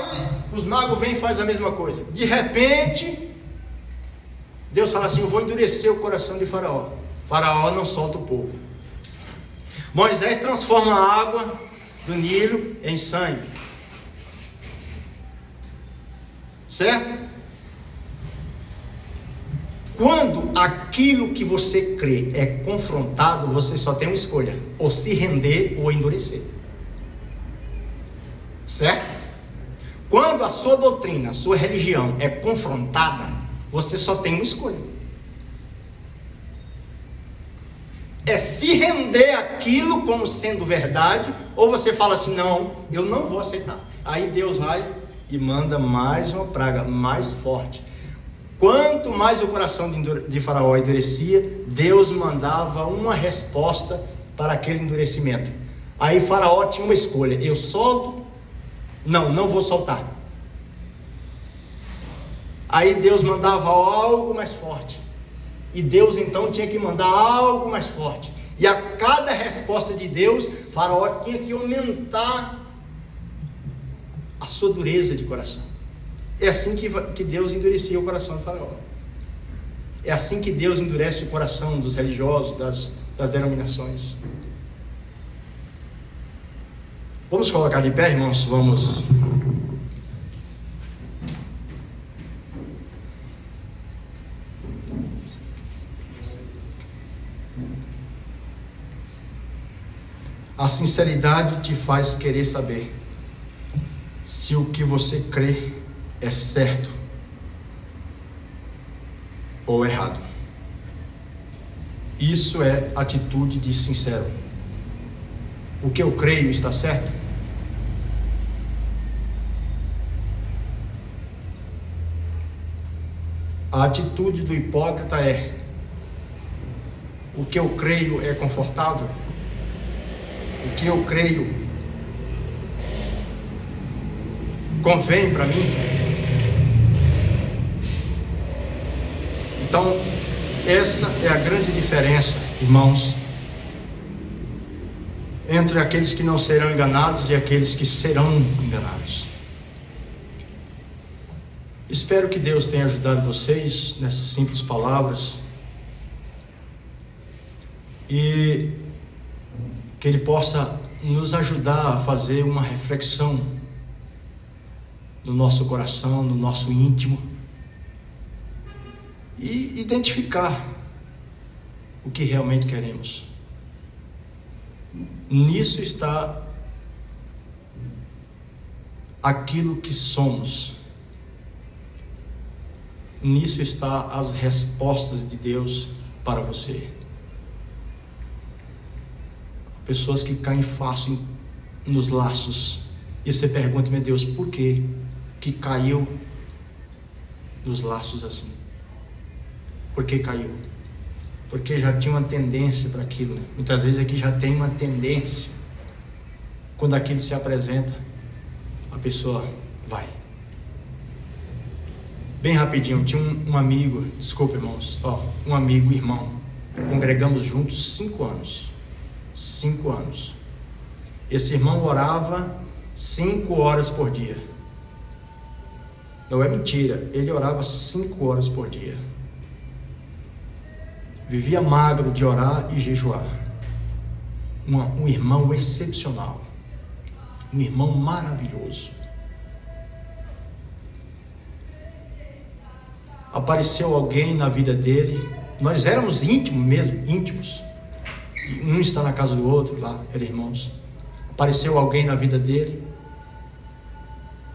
os magos vêm e fazem a mesma coisa. De repente Deus fala assim: eu vou endurecer o coração de Faraó. Faraó não solta o povo. Moisés transforma a água do Nilo em sangue. Certo? Quando aquilo que você crê é confrontado, você só tem uma escolha: ou se render ou endurecer. Certo? Quando a sua doutrina, a sua religião é confrontada, você só tem uma escolha: é se render àquilo como sendo verdade, ou você fala assim: não, eu não vou aceitar. Aí Deus vai e manda mais uma praga mais forte. Quanto mais o coração de Faraó endurecia, Deus mandava uma resposta para aquele endurecimento. Aí Faraó tinha uma escolha: eu solto? Não vou soltar. Aí Deus mandava algo mais forte, e Deus então tinha que mandar algo mais forte, e a cada resposta de Deus, Faraó tinha que aumentar a sua dureza de coração. É assim que Deus endurecia o coração de Faraó. É assim que Deus endurece o coração dos religiosos, das denominações. Vamos colocar de pé, irmãos? Vamos. A sinceridade te faz querer saber se o que você crê é certo ou errado. Isso é atitude de sincero. O que eu creio está certo? A atitude do hipócrita é: o que eu creio é confortável? O que eu creio convém para mim? Então, essa é a grande diferença, irmãos, entre aqueles que não serão enganados e aqueles que serão enganados. Espero que Deus tenha ajudado vocês nessas simples palavras e que Ele possa nos ajudar a fazer uma reflexão no nosso coração, no nosso íntimo, e identificar o que realmente queremos. Nisso está aquilo que somos. Nisso está as respostas de Deus para você. Pessoas que caem fácil nos laços, e você pergunta: meu Deus, por quê que caiu nos laços assim? Por que caiu? Porque já tinha uma tendência para aquilo, né? Muitas vezes aqui já tem uma tendência. Quando aquilo se apresenta, a pessoa vai. Bem rapidinho, tinha um amigo, desculpa irmãos, um amigo, irmão, congregamos juntos 5 anos. 5 anos. Esse irmão orava 5 horas por dia. Não é mentira, ele orava 5 horas por dia. Vivia magro de orar e jejuar. Um irmão excepcional. Um irmão maravilhoso. Apareceu alguém na vida dele. Nós éramos íntimos mesmo, íntimos. Um está na casa do outro, lá, eram irmãos. Apareceu alguém na vida dele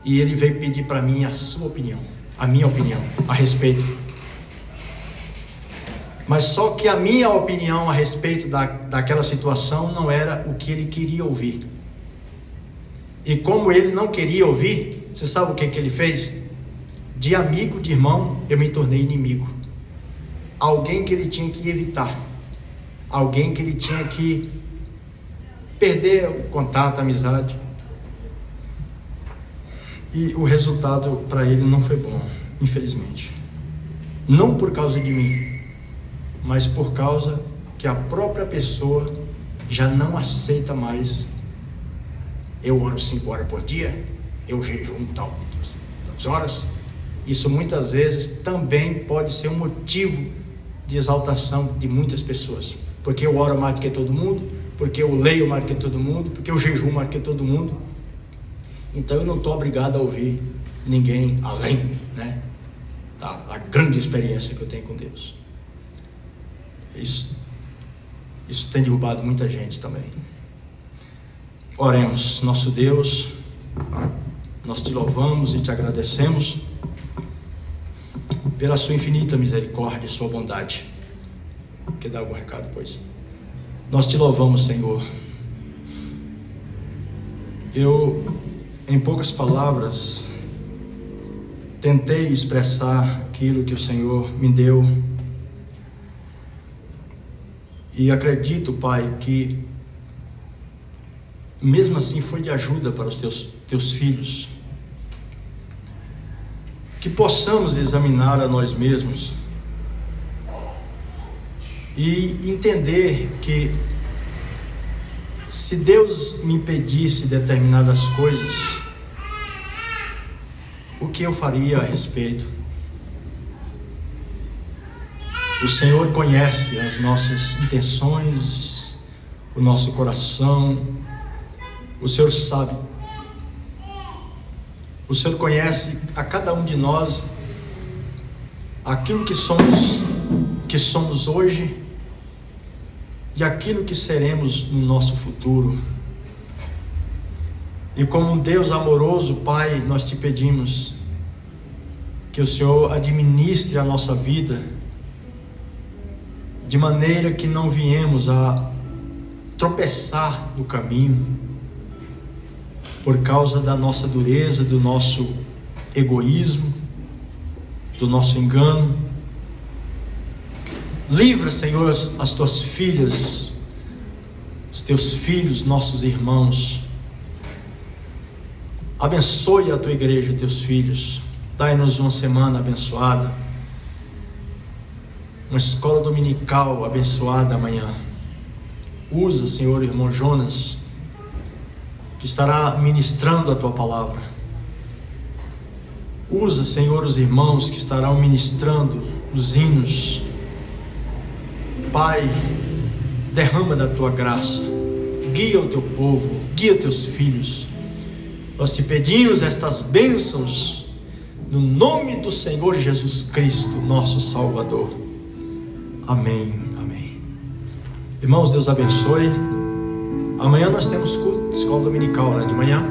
e ele veio pedir para mim a sua opinião, a minha opinião a respeito. Mas só que a minha opinião a respeito daquela situação não era o que ele queria ouvir. E como ele não queria ouvir, você sabe o que ele fez? De amigo, de irmão, eu me tornei inimigo. Alguém que ele tinha que evitar. Alguém que ele tinha que perder o contato, a amizade. E o resultado para ele não foi bom, infelizmente. Não por causa de mim, mas por causa que a própria pessoa já não aceita mais. Eu oro 5 horas por dia, eu jejum tantas horas. Isso muitas vezes também pode ser um motivo de exaltação de muitas pessoas. Porque eu oro mais do que todo mundo, porque eu leio mais do que todo mundo, porque eu jejuo mais do que todo mundo. Então eu não estou obrigado a ouvir ninguém além, né, da grande experiência que eu tenho com Deus. Isso tem derrubado muita gente também. Oremos. Nosso Deus, nós te louvamos e te agradecemos pela sua infinita misericórdia e sua bondade. Quer dar algum recado, pois? Nós te louvamos, Senhor. Eu, em poucas palavras, tentei expressar aquilo que o Senhor me deu. E acredito, Pai, que mesmo assim foi de ajuda para os teus filhos. Que possamos examinar a nós mesmos e entender que se Deus me pedisse determinadas coisas, o que eu faria a respeito? O Senhor conhece as nossas intenções, o nosso coração. O Senhor sabe. O Senhor conhece a cada um de nós, aquilo que somos hoje e aquilo que seremos no nosso futuro. E como um Deus amoroso, Pai, nós te pedimos que o Senhor administre a nossa vida de maneira que não viemos a tropeçar no caminho por causa da nossa dureza, do nosso egoísmo, do nosso engano. Livra, Senhor, as tuas filhas, os teus filhos, nossos irmãos. Abençoe a tua igreja, teus filhos. Dai-nos uma semana abençoada, uma escola dominical abençoada amanhã. Usa, Senhor, o irmão Jonas, que estará ministrando a tua palavra. Usa, Senhor, os irmãos que estarão ministrando os hinos. Pai, derrama da tua graça, guia o teu povo, guia teus filhos. Nós te pedimos estas bênçãos no nome do Senhor Jesus Cristo, nosso Salvador. Amém, amém. Irmãos, Deus abençoe. Amanhã nós temos culto de escola dominical, de manhã.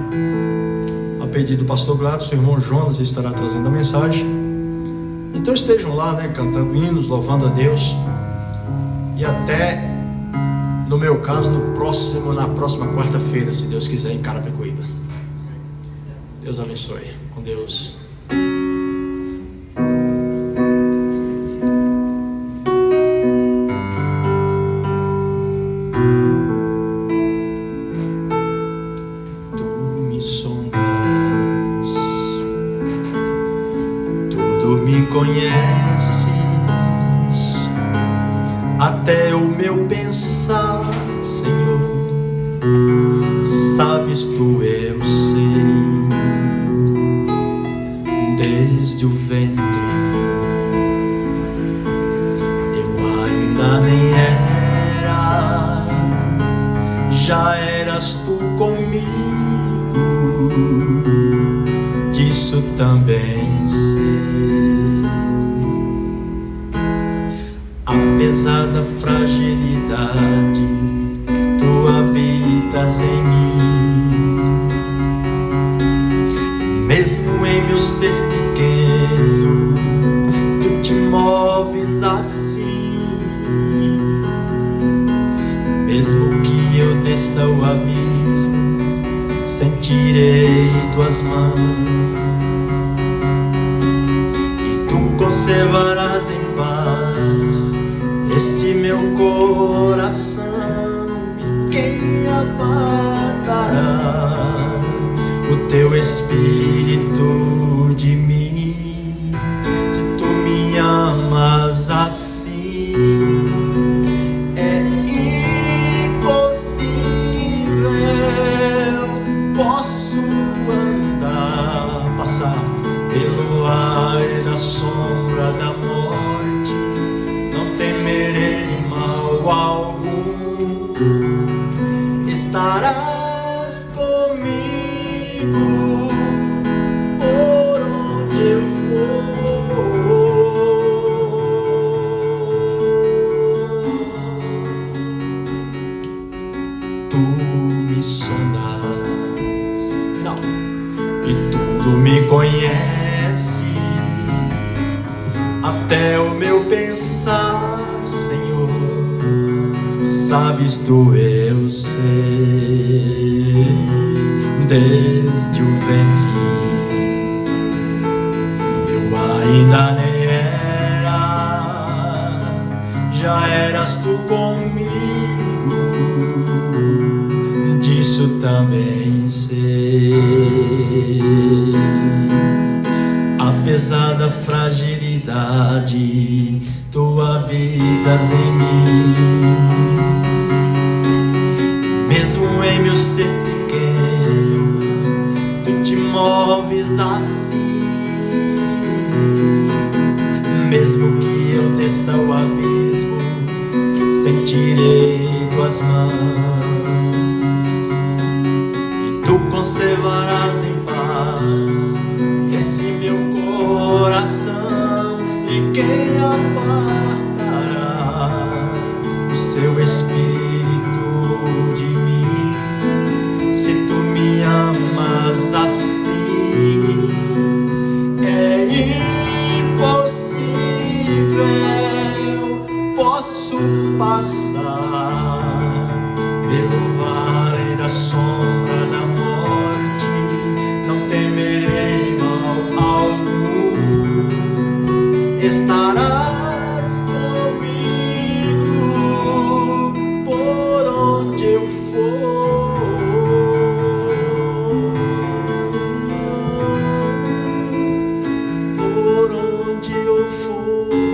A pedido do pastor Gladys, o irmão Jonas estará trazendo a mensagem. Então estejam lá, cantando hinos, louvando a Deus. E até, no meu caso, na próxima quarta-feira, se Deus quiser, em Carapicuíba. Deus abençoe. Com Deus. Tu me sondas, tudo me conheces, até o meu pensar, Senhor, sabes tu, eu sei, desde o ventre, eu ainda nem era, já eras tu comigo, disso também sei. Apesar da fragilidade, tu habitas em mim. Mesmo em meu ser pequeno, tu te moves assim. Mesmo que eu desça o abismo, sentirei tuas mãos, e tu conservarás em paz este meu coração. E quem apartará o teu espírito de mim, se tu me amas assim? É impossível. Posso passar pelo ar da sombra da morte, não temerei mal algum. Estarás comigo por onde eu for. Tu me sondas, não, e tudo me conhece, até o meu pensar, Senhor, sabes tu, eu sei, desde o ventre, eu ainda nem era, já eras tu comigo, disso também sei. Apesar da fragilidade, tu habitas em mim. Mesmo em meu ser pequeno, tu te moves assim. Mesmo que eu desça o abismo, sentirei tuas mãos, e tu conservarás em paz esse meu coração. E quem apartará o seu espírito de mim, se tu me amas assim? É impossível. Posso passar pelo vale da sombra da morte, não temerei mal algum. estarás comigo por onde eu for. Por onde eu for.